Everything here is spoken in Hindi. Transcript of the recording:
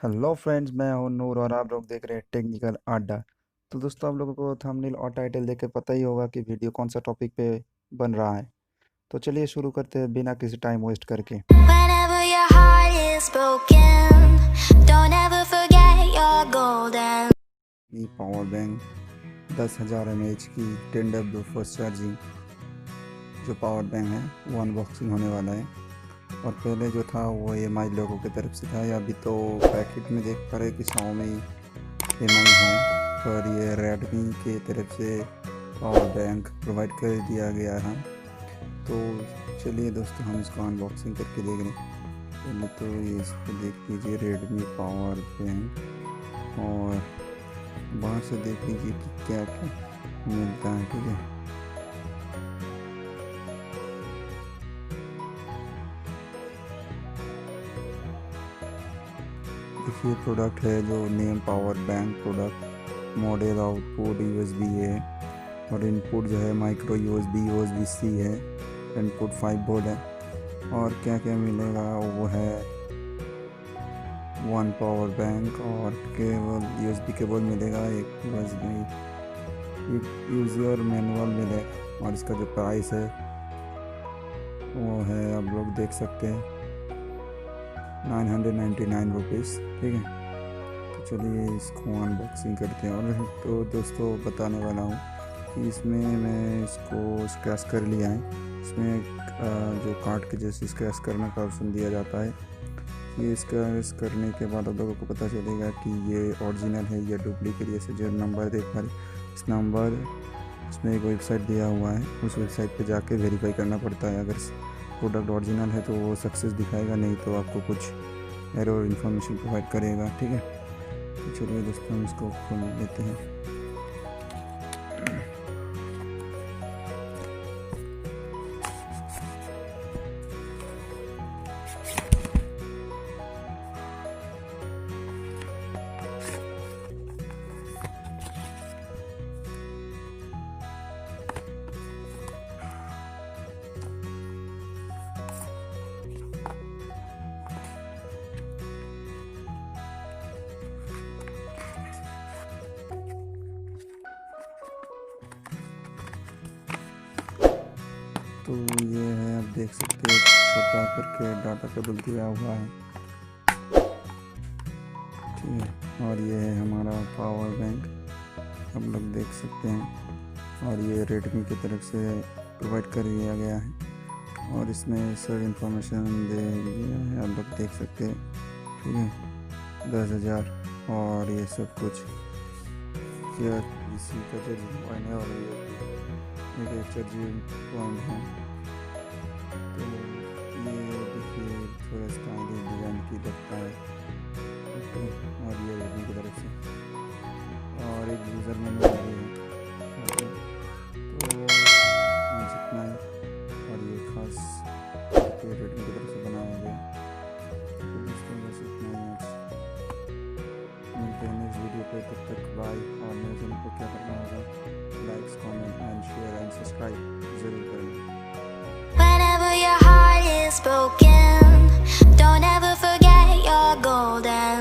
हेलो फ्रेंड्स, मैं हूं नूर और आप लोग देख रहे हैं टेक्निकल अड्डा। तो दोस्तों, आप लोगों को थंबनेल और टाइटल देख के पता ही होगा कि वीडियो कौन सा टॉपिक पे बन रहा है। तो चलिए शुरू करते हैं बिना किसी टाइम वेस्ट करके। Whenever your heart is broken, don't ever forget your golden. ये पावर बैंक 10,000 mAh की 10W फास्ट चार्जिंग जो पावर बैंक है वो अनबॉक्सिंग होने वाला है। और पहले जो था वो EMI लोगों की तरफ से था, या अभी तो पैकेट में देख पा रहे कि Xiaomi EMI है, पर ये Redmi की तरफ से पावर बैंक प्रोवाइड कर दिया गया है। तो चलिए दोस्तों, हम इसको अनबॉक्सिंग करके देख रहे हैं। पहले तो ये इसको देख लीजिए, Redmi पावर बैंक, और बाहर से देख लीजिए कि क्या क्या मिलता है। ठीक है, देखिए प्रोडक्ट है जो name power bank product, model output USB है, और इनपुट जो है माइक्रो USB-C है, इनपुट 5 वोल्ट है। और क्या क्या मिलेगा वो है 1 पावर बैंक और केबल USB केबल मिलेगा, एक यूज़र मैनुअल मिलेगा, और इसका जो प्राइस है वो है, आप लोग देख सकते हैं, 999 रुपीज़। ठीक है, तो चलिए इसको अनबॉक्सिंग करते हैं। और तो दोस्तों बताने वाला हूँ कि इसमें मैं इसको स्क्रैच कर लिया है। इसमें जो कार्ड के जैसे स्क्रैच करने का ऑप्शन दिया जाता है। ये स्क्रैच करने के बाद आप लोगों को पता चलेगा कि ये ओरिजिनल है या डुप्लीकेट। जैसे जो नंबर देख पा रहे, इस नंबर इसमें एक वेबसाइट दिया हुआ है, उस वेबसाइट पे जाके वेरीफाई करना पड़ता है। अगर प्रोडक्ट ओरिजिनल है तो वो सक्सेस दिखाएगा, नहीं तो आपको कुछ एरर इन्फॉर्मेशन प्रोवाइड करेगा। ठीक है, तो चलिए दोस्तों हम इसको खोल लेते हैं। तो ये है, आप देख सकते हैं, छोटा करके डाटा केबल दिया हुआ है। ठीक है, और ये है हमारा पावर बैंक, आप लोग देख सकते हैं। और ये रेडमी की तरफ से प्रोवाइड कर दिया गया है, और इसमें सब इंफॉर्मेशन दे दिया है, आप लोग देख सकते हैं। ठीक है, 10,000 और ये सब कुछ, क्या इसी का चार्जिंग पॉइंट है, और ये एक चार्जिंग पॉइंट है। तो ये देखिए थोड़ा स्टाइलिश डिज़ाइन की लगता है। और ये रेडमी की तरफ से, और एक यूज़र मैनुअल भी है। तो आज इतना ही, और ये खास रेडमी की तरफ से बनाया गया। तो दोस्तों बस इतना ही आज, मिलते हैं नेक्स्ट वीडियो पे, तब तक बाय। और मेरे चैनल को क्या करना होगा, likes, comment and share and subscribe जरूर करें। Whenever your heart is broken, don't ever